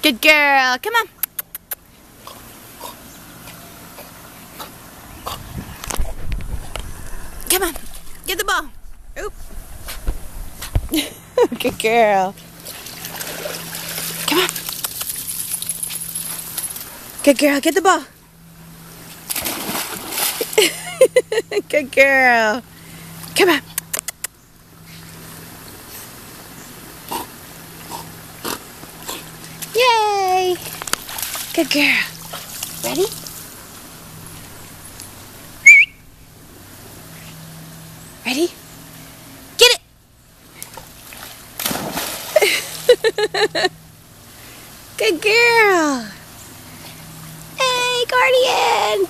Good girl. Come on. Come on. Get the ball. Oop. Good girl. Come on. Good girl. Get the ball. Good girl. Come on. Yay. Good girl. Ready? Ready? Get it! Good girl! Hey, Guardian!